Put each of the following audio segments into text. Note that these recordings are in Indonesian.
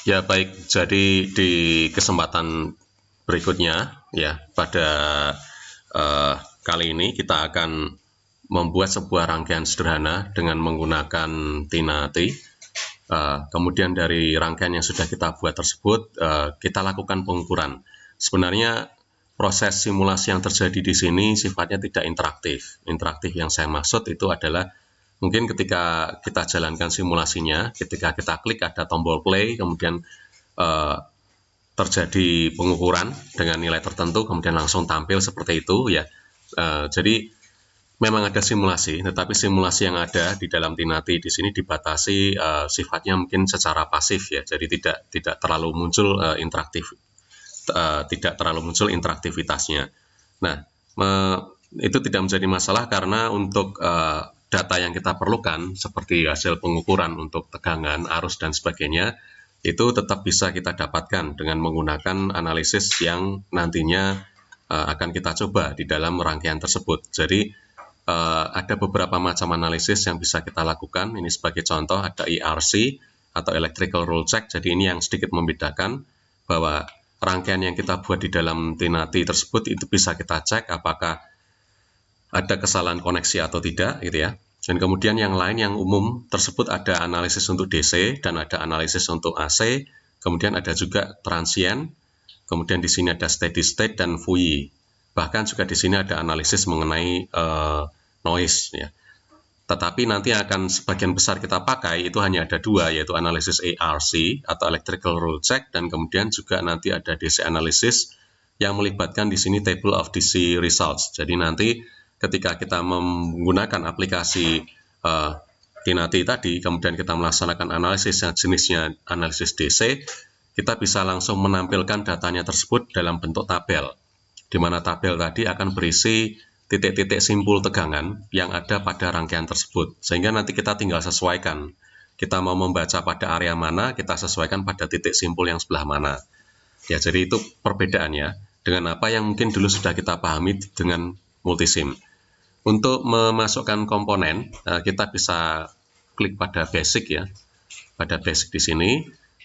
Ya baik, jadi di kesempatan berikutnya ya pada kali ini kita akan membuat sebuah rangkaian sederhana dengan menggunakan Tina-T. Kemudian dari rangkaian yang sudah kita buat tersebut kita lakukan pengukuran. Sebenarnya proses simulasi yang terjadi di sini sifatnya tidak interaktif. Interaktif yang saya maksud itu adalah mungkin ketika kita jalankan simulasinya, ketika kita klik ada tombol play, kemudian terjadi pengukuran dengan nilai tertentu, kemudian langsung tampil seperti itu ya. Jadi memang ada simulasi, tetapi simulasi yang ada di dalam Tina-T di sini dibatasi sifatnya mungkin secara pasif ya, jadi tidak terlalu muncul tidak terlalu muncul interaktivitasnya. Nah, itu tidak menjadi masalah karena untuk data yang kita perlukan seperti hasil pengukuran untuk tegangan, arus dan sebagainya itu tetap bisa kita dapatkan dengan menggunakan analisis yang nantinya akan kita coba di dalam rangkaian tersebut. Jadi ada beberapa macam analisis yang bisa kita lakukan. Ini sebagai contoh ada ERC atau Electrical Rule Check. Jadi ini yang sedikit membedakan bahwa rangkaian yang kita buat di dalam Tina-T tersebut itu bisa kita cek apakah ada kesalahan koneksi atau tidak gitu ya. Dan kemudian yang lain yang umum tersebut ada analisis untuk DC dan ada analisis untuk AC, kemudian ada juga transient, kemudian di sini ada steady state dan Fourier. Bahkan juga di sini ada analisis mengenai noise ya. Tetapi nanti akan sebagian besar kita pakai itu hanya ada dua, yaitu analisis ERC atau Electrical Rule Check, dan kemudian juga nanti ada DC Analysis yang melibatkan di sini Table of DC Results. Jadi nanti ketika kita menggunakan aplikasi Tina-T tadi, kemudian kita melaksanakan analisis yang jenisnya analisis DC, kita bisa langsung menampilkan datanya tersebut dalam bentuk tabel, di mana tabel tadi akan berisi titik-titik simpul tegangan yang ada pada rangkaian tersebut. Sehingga nanti kita tinggal sesuaikan. Kita mau membaca pada area mana, kita sesuaikan pada titik simpul yang sebelah mana. Ya, jadi itu perbedaannya dengan apa yang mungkin dulu sudah kita pahami dengan multisim. Untuk memasukkan komponen, kita bisa klik pada basic ya. Pada basic di sini.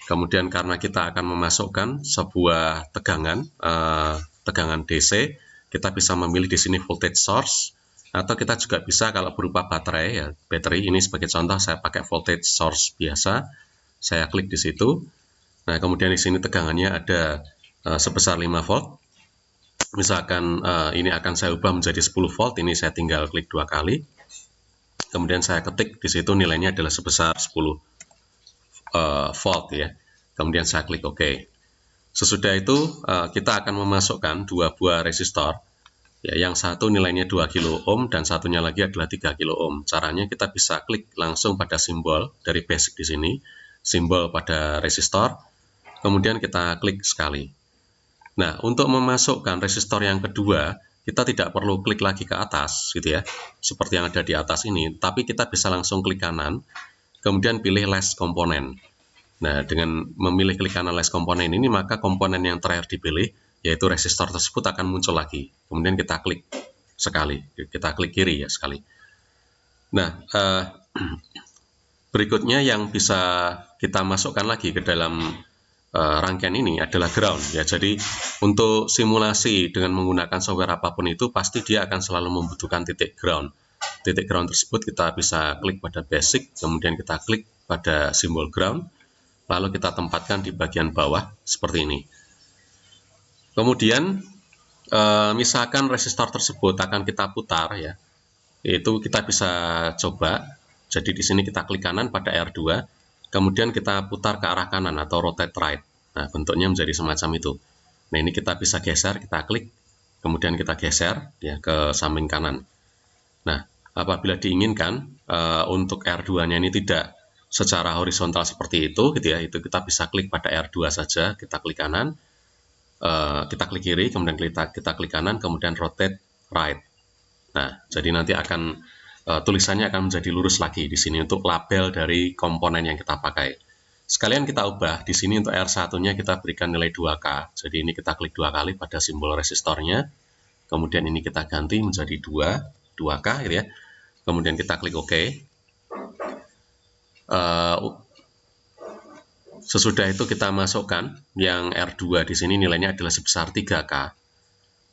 Kemudian karena kita akan memasukkan sebuah tegangan, tegangan DC, kita bisa memilih di sini voltage source, atau kita juga bisa kalau berupa baterai ya, battery. Ini sebagai contoh saya pakai voltage source biasa, saya klik di situ. Nah, kemudian di sini tegangannya ada sebesar 5 volt. Misalkan ini akan saya ubah menjadi 10 volt, ini saya tinggal klik 2 kali. Kemudian saya ketik di situ nilainya adalah sebesar 10 volt ya. Kemudian saya klik OK. Sesudah itu kita akan memasukkan dua buah resistor. Ya, yang satu nilainya 2 kilo ohm dan satunya lagi adalah 3 kilo ohm. Caranya kita bisa klik langsung pada simbol dari basic di sini, simbol pada resistor, kemudian kita klik sekali. Nah, untuk memasukkan resistor yang kedua, kita tidak perlu klik lagi ke atas gitu ya, seperti yang ada di atas ini, tapi kita bisa langsung klik kanan, kemudian pilih less komponen. Nah, dengan memilih klik kanan less komponen ini, maka komponen yang terakhir dipilih, yaitu resistor tersebut akan muncul lagi. Kemudian kita klik sekali, kita klik kiri ya sekali. Nah, berikutnya yang bisa kita masukkan lagi ke dalam rangkaian ini adalah ground ya. Jadi untuk simulasi dengan menggunakan software apapun itu pasti dia akan selalu membutuhkan titik ground. Titik ground tersebut kita bisa klik pada basic, kemudian kita klik pada simbol ground, lalu kita tempatkan di bagian bawah seperti ini. Kemudian misalkan resistor tersebut akan kita putar ya, itu kita bisa coba. Jadi di sini kita klik kanan pada R2, kemudian kita putar ke arah kanan atau rotate right. Nah, bentuknya menjadi semacam itu. Nah, ini kita bisa geser, kita klik, kemudian kita geser ya ke samping kanan. Nah, apabila diinginkan untuk R2-nya ini tidak secara horizontal seperti itu gitu ya, itu kita bisa klik pada R2 saja, kita klik kanan, kita klik kiri, kemudian kita klik kanan, kemudian rotate right. Nah, jadi nanti akan tulisannya akan menjadi lurus lagi di sini untuk label dari komponen yang kita pakai. Sekalian kita ubah di sini untuk R1-nya kita berikan nilai 2K. Jadi ini kita klik 2 kali pada simbol resistornya. Kemudian ini kita ganti menjadi 2K gitu ya. Kemudian kita klik OK. sesudah itu kita masukkan yang R2 di sini nilainya adalah sebesar 3K.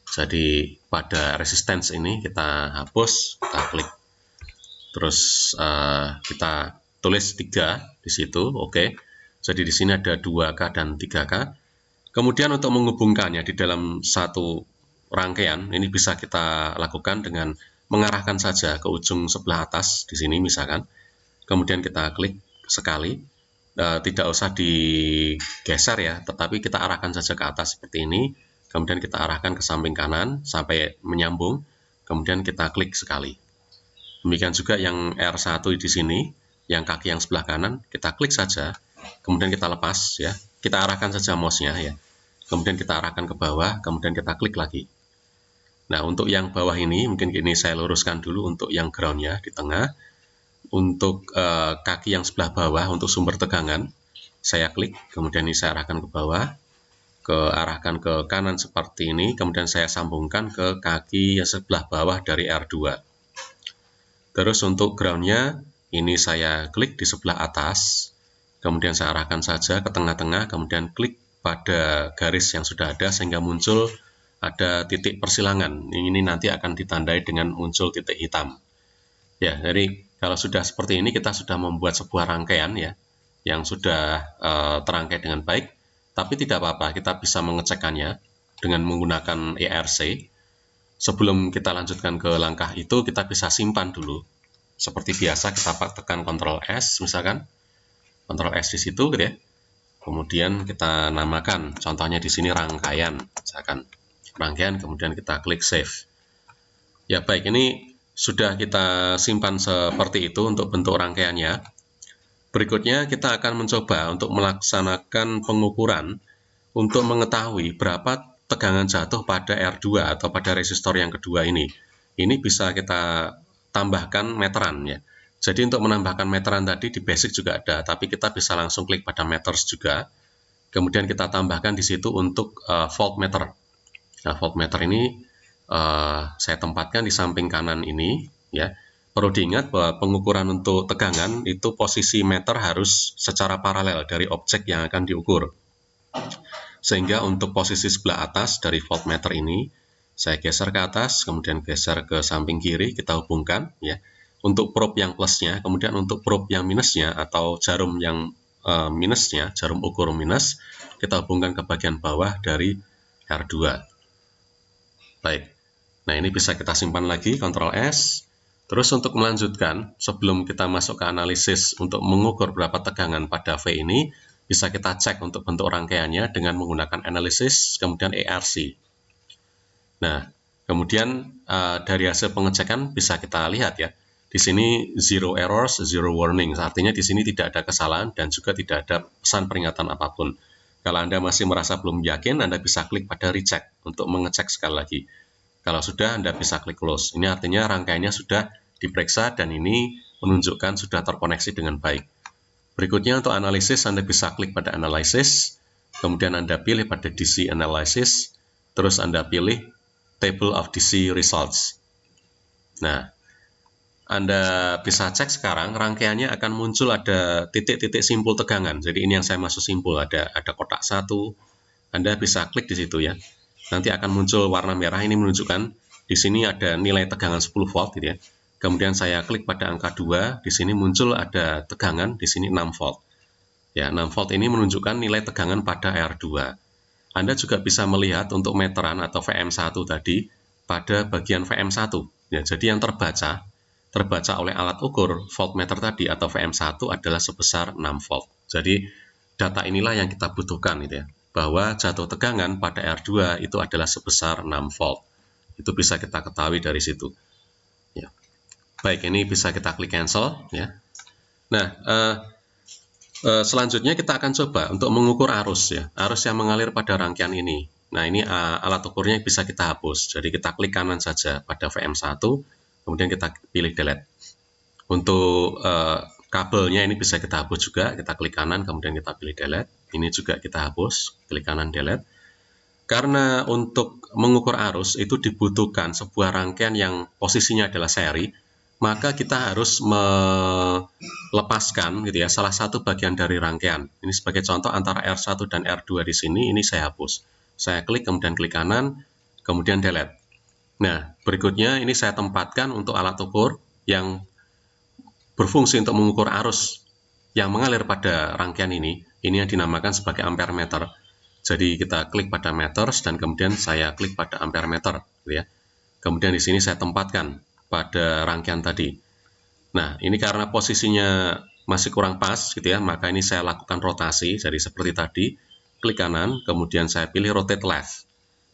Jadi pada resistance ini kita hapus, kita klik. Terus kita tulis 3 di situ, oke. Jadi di sini ada 2K dan 3K. Kemudian untuk menghubungkannya di dalam satu rangkaian, ini bisa kita lakukan dengan mengarahkan saja ke ujung sebelah atas di sini misalkan. Kemudian kita klik sekali, tidak usah digeser ya, tetapi kita arahkan saja ke atas seperti ini. Kemudian kita arahkan ke samping kanan sampai menyambung. Kemudian kita klik sekali. Demikian juga yang R1 di sini, yang kaki yang sebelah kanan, kita klik saja, kemudian kita lepas ya. Kita arahkan saja mouse-nya ya. Kemudian kita arahkan ke bawah, kemudian kita klik lagi. Nah, untuk yang bawah ini, mungkin ini saya luruskan dulu untuk yang ground-nya di tengah. Untuk kaki yang sebelah bawah, untuk sumber tegangan, saya klik, kemudian ini saya arahkan ke bawah, arahkan ke kanan seperti ini, kemudian saya sambungkan ke kaki yang sebelah bawah dari R2. Terus untuk ground-nya, ini saya klik di sebelah atas, kemudian saya arahkan saja ke tengah-tengah, kemudian klik pada garis yang sudah ada sehingga muncul ada titik persilangan. Ini nanti akan ditandai dengan muncul titik hitam. Ya, jadi kalau sudah seperti ini kita sudah membuat sebuah rangkaian ya, yang sudah terangkai dengan baik, tapi tidak apa-apa, kita bisa mengecekkannya dengan menggunakan ERC. Sebelum kita lanjutkan ke langkah itu, kita bisa simpan dulu. Seperti biasa, kita tekan Ctrl S, misalkan. Ctrl S di situ, gitu ya. Kemudian kita namakan, contohnya di sini rangkaian, misalkan. Rangkaian, kemudian kita klik Save. Ya, baik, ini sudah kita simpan seperti itu untuk bentuk rangkaiannya. Berikutnya, kita akan mencoba untuk melaksanakan pengukuran untuk mengetahui berapa tegangan jatuh pada R2 atau pada resistor yang kedua ini. Ini bisa kita tambahkan meteran ya. Jadi untuk menambahkan meteran tadi di basic juga ada, tapi kita bisa langsung klik pada meters juga. Kemudian kita tambahkan di situ untuk voltmeter. Nah, voltmeter ini saya tempatkan di samping kanan ini ya. Perlu diingat bahwa pengukuran untuk tegangan itu posisi meter harus secara paralel dari objek yang akan diukur. Sehingga untuk posisi sebelah atas dari voltmeter ini, saya geser ke atas, kemudian geser ke samping kiri, kita hubungkan ya. Untuk probe yang plusnya, kemudian untuk probe yang minusnya atau jarum yang minusnya, jarum ukur minus, kita hubungkan ke bagian bawah dari R2. Baik, nah ini bisa kita simpan lagi, Ctrl S. Terus untuk melanjutkan, sebelum kita masuk ke analisis untuk mengukur berapa tegangan pada V ini, bisa kita cek untuk bentuk rangkaiannya dengan menggunakan analisis, kemudian ERC. Nah, kemudian dari hasil pengecekan bisa kita lihat ya, di sini zero errors, zero warnings, artinya di sini tidak ada kesalahan dan juga tidak ada pesan peringatan apapun. Kalau Anda masih merasa belum yakin, Anda bisa klik pada recheck untuk mengecek sekali lagi. Kalau sudah, Anda bisa klik close. Ini artinya rangkaiannya sudah diperiksa dan ini menunjukkan sudah terkoneksi dengan baik. Berikutnya untuk analisis, Anda bisa klik pada analysis, kemudian Anda pilih pada DC analysis, terus Anda pilih table of DC results. Nah, Anda bisa cek sekarang rangkaiannya akan muncul ada titik-titik simpul tegangan. Jadi ini yang saya maksud simpul, ada kotak satu. Anda bisa klik di situ ya. Nanti akan muncul warna merah, ini menunjukkan di sini ada nilai tegangan 10 volt gitu ya. Kemudian saya klik pada angka 2, di sini muncul ada tegangan, di sini 6 volt. Ya, 6 volt ini menunjukkan nilai tegangan pada R2. Anda juga bisa melihat untuk meteran atau VM1 tadi pada bagian VM1. Ya, jadi yang terbaca oleh alat ukur voltmeter tadi atau VM1 adalah sebesar 6 volt. Jadi data inilah yang kita butuhkan gitu ya, bahwa jatuh tegangan pada R2 itu adalah sebesar 6 volt. Itu bisa kita ketahui dari situ. Ya. Baik, ini bisa kita klik cancel ya. Nah, selanjutnya kita akan coba untuk mengukur arus ya, arus yang mengalir pada rangkaian ini. Nah, ini alat ukurnya bisa kita hapus. Jadi kita klik kanan saja pada VM1, kemudian kita pilih delete. Untuk kabelnya ini bisa kita hapus juga, kita klik kanan kemudian kita pilih delete. Ini juga kita hapus, klik kanan delete. Karena untuk mengukur arus itu dibutuhkan sebuah rangkaian yang posisinya adalah seri, maka kita harus melepaskan gitu ya salah satu bagian dari rangkaian. Ini sebagai contoh antara R1 dan R2 di sini, ini saya hapus. Saya klik, kemudian klik kanan, kemudian delete. Nah, berikutnya ini saya tempatkan untuk alat ukur yang berfungsi untuk mengukur arus yang mengalir pada rangkaian ini yang dinamakan sebagai ampere meter. Jadi kita klik pada meters dan kemudian saya klik pada ampere meter, gitu ya. Kemudian di sini saya tempatkan pada rangkaian tadi. Nah, ini karena posisinya masih kurang pas, gitu ya, maka ini saya lakukan rotasi. Jadi seperti tadi, klik kanan, kemudian saya pilih rotate left,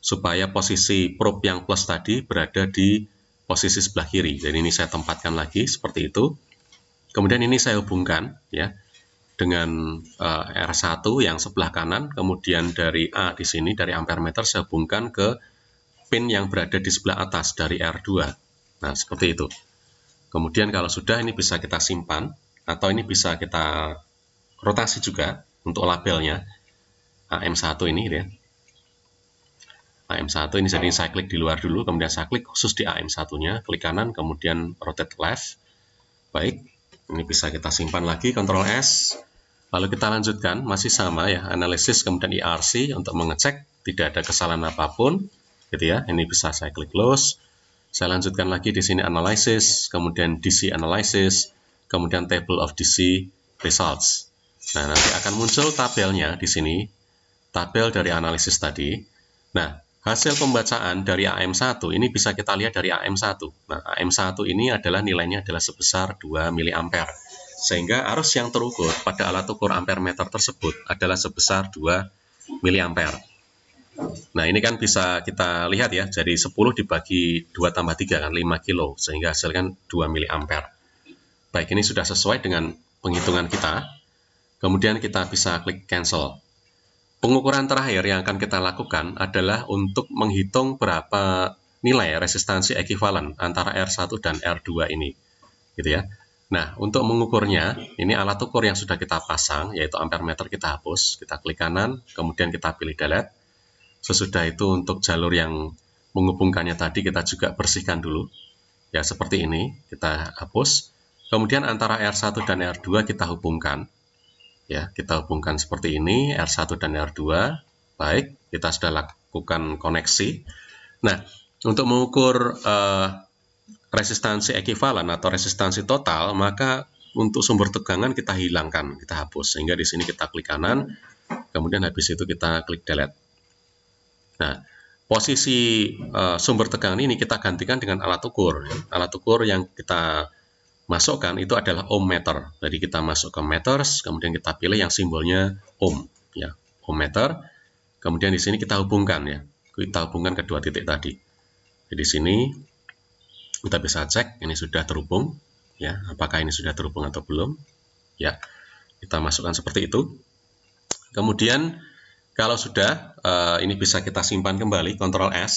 supaya posisi probe yang plus tadi berada di posisi sebelah kiri. Jadi ini saya tempatkan lagi seperti itu. Kemudian ini saya hubungkan ya dengan R1 yang sebelah kanan, kemudian dari A di sini dari ampere meter saya hubungkan ke pin yang berada di sebelah atas dari R2. Nah, seperti itu. Kemudian kalau sudah, ini bisa kita simpan atau ini bisa kita rotasi juga untuk labelnya AM1 ini ya. AM1 ini, jadi saya klik di luar dulu, kemudian saya klik khusus di AM1-nya, klik kanan, kemudian rotate left. Baik, ini bisa kita simpan lagi, Ctrl S. Lalu kita lanjutkan, masih sama ya, analisis kemudian IRC untuk mengecek tidak ada kesalahan apapun, gitu ya. Ini bisa saya klik close. Saya lanjutkan lagi di sini analysis, kemudian DC analysis, kemudian table of DC results. Nah, nanti akan muncul tabelnya di sini, tabel dari analisis tadi. Nah, hasil pembacaan dari AM1 ini bisa kita lihat dari AM1. Nah, AM1 ini adalah nilainya adalah sebesar 2 mA. Sehingga arus yang terukur pada alat ukur ampere meter tersebut adalah sebesar 2 mA. Nah, ini kan bisa kita lihat ya, jadi 10 dibagi 2 tambah 3 kan 5 kilo, sehingga hasilkan 2 mA. Baik, ini sudah sesuai dengan penghitungan kita. Kemudian kita bisa klik cancel. Pengukuran terakhir yang akan kita lakukan adalah untuk menghitung berapa nilai resistansi ekuivalen antara R1 dan R2 ini, gitu ya. Nah, untuk mengukurnya, ini alat ukur yang sudah kita pasang, yaitu ampere meter kita hapus, kita klik kanan, kemudian kita pilih delete. Sesudah itu untuk jalur yang menghubungkannya tadi kita juga bersihkan dulu, ya seperti ini, kita hapus. Kemudian antara R1 dan R2 kita hubungkan. Ya, kita hubungkan seperti ini, R1 dan R2. Baik, kita sudah lakukan koneksi. Nah, untuk mengukur resistansi ekuivalen atau resistansi total, maka untuk sumber tegangan kita hilangkan, kita hapus. Sehingga di sini kita klik kanan, kemudian habis itu kita klik delete. Nah, posisi sumber tegangan ini kita gantikan dengan alat ukur. Alat ukur yang kita masukkan itu adalah ohm meter. Jadi kita masuk ke meters, kemudian kita pilih yang simbolnya ohm, ya, ohm meter. Kemudian di sini kita hubungkan ya, kita hubungkan kedua titik tadi. Jadi di sini kita bisa cek ini sudah terhubung, ya, apakah ini sudah terhubung atau belum? Ya, kita masukkan seperti itu. Kemudian kalau sudah, ini bisa kita simpan kembali, Ctrl S,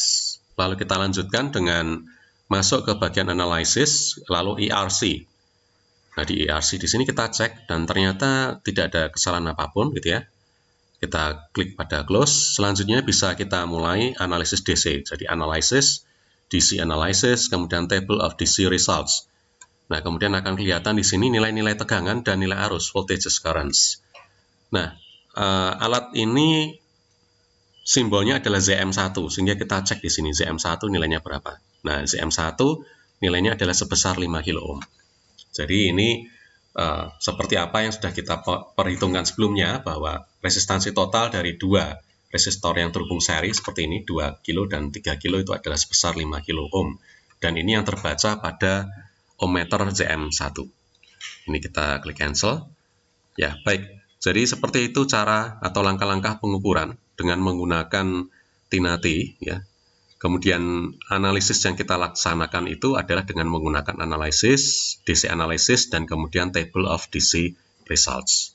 lalu kita lanjutkan dengan masuk ke bagian analisis, lalu IRC. Nah, di IRC di sini kita cek dan ternyata tidak ada kesalahan apapun, gitu ya. Kita klik pada close. Selanjutnya bisa kita mulai analisis DC. Jadi analisis, DC analysis, kemudian table of DC results. Nah, kemudian akan kelihatan di sini nilai-nilai tegangan dan nilai arus, voltages, currents. Nah, alat ini simbolnya adalah ZM1, sehingga kita cek di sini ZM1 nilainya berapa. Nah, ZM1 nilainya adalah sebesar 5 kilo ohm. Jadi ini seperti apa yang sudah kita perhitungkan sebelumnya, bahwa resistansi total dari dua resistor yang terhubung seri seperti ini, 2 kilo dan 3 kilo itu adalah sebesar 5 kilo ohm. Dan ini yang terbaca pada ohmmeter ZM1. Ini kita klik cancel. Ya, baik. Jadi seperti itu cara atau langkah-langkah pengukuran dengan menggunakan TINATI, ya. Kemudian analisis yang kita laksanakan itu adalah dengan menggunakan analisis, DC analysis, dan kemudian table of DC results.